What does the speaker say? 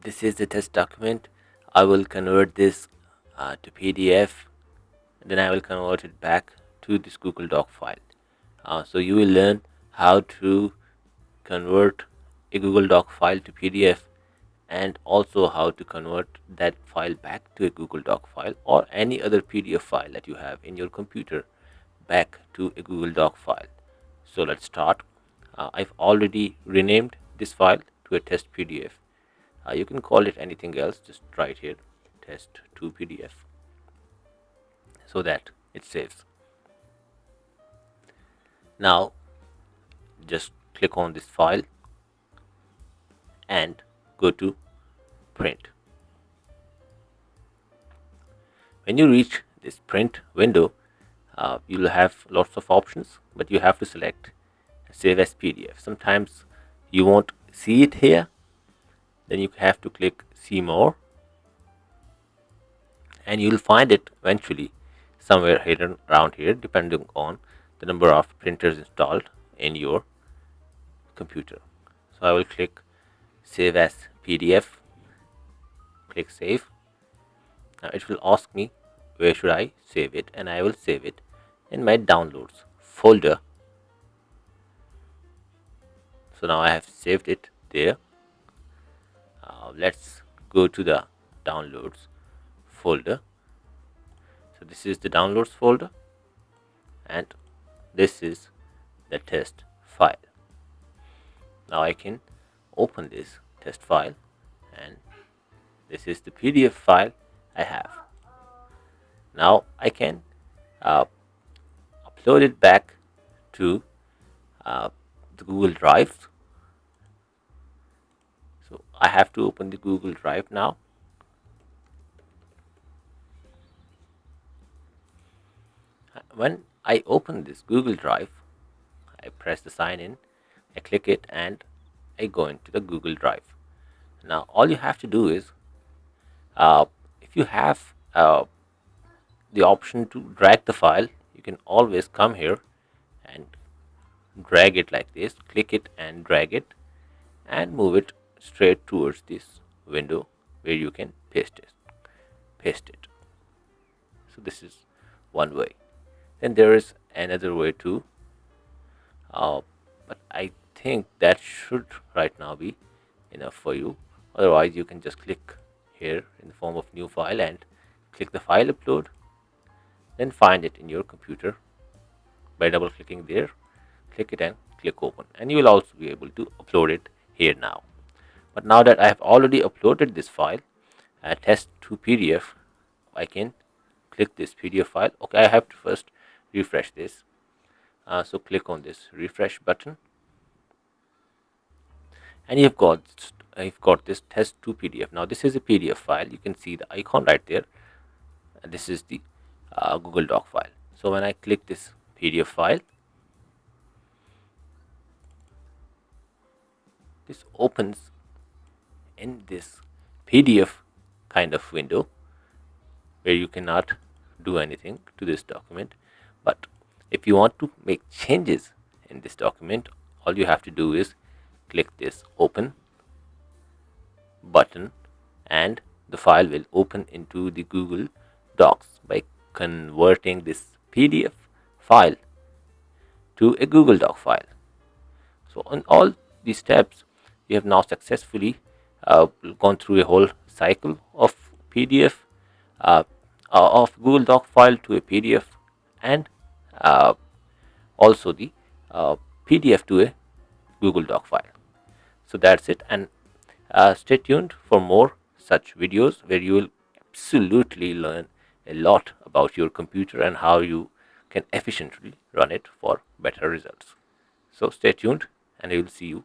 This is the test document. I will convert this to PDF, then I will convert it back to this Google Doc file. So you will learn how to convert a Google Doc file to PDF, and also how to convert that file back to a Google Doc file or any other PDF file that you have in your computer back to a Google Doc file. So let's start. I've already renamed this file to a test PDF. You can call it anything else, just write here test to PDF so that it saves. Now just click on this file and go to print. When you reach this print window, you'll have lots of options, but you have to select save as PDF. Sometimes you won't see it here, then you have to click see more, and you'll find it eventually somewhere hidden around here depending on the number of printers installed in your computer. So I will click save as PDF, click save. Now it will ask me where should I save it, and I will save it in my downloads folder. So now I have saved it there. Let's go to the downloads folder. So this is the downloads folder, and this is the test file. Now I can open this test file, and this is the PDF file I have. Now I can uh, upload it back to the Google Drive. So I have to open the Google Drive now. When I open this Google Drive, I press the sign in, I click it, and I go into the Google Drive. Now all you have to do is, if you have the option to drag the file, you can always come here and drag it like this, click it and drag it, and move it straight towards this window where you can paste it. So this is one way. Then there is another way too, but I think that should right now be enough for you. Otherwise you can just click here in the form of new file and click the file upload, then find it in your computer by double clicking there, click it and click open, and you will also be able to upload it here now. But now that I have already uploaded this file, test to PDF, I can click this PDF file. Okay, I have to first refresh this. So click on this refresh button, and you've got this test to PDF. Now this is a PDF file. You can see the icon right there. And this is the Google Doc file. So when I click this PDF file, this opens in this PDF kind of window where you cannot do anything to this document. But if you want to make changes in this document, all you have to do is click this open button, and the file will open into the Google Docs by converting this PDF file to a Google Doc file. So on all these steps, you have now successfully gone through a whole cycle of PDF, of Google Doc file to a PDF, and uh, also the PDF to a Google Doc file. So that's it, and stay tuned for more such videos where you will absolutely learn a lot about your computer and how you can efficiently run it for better results. So stay tuned, and I will see you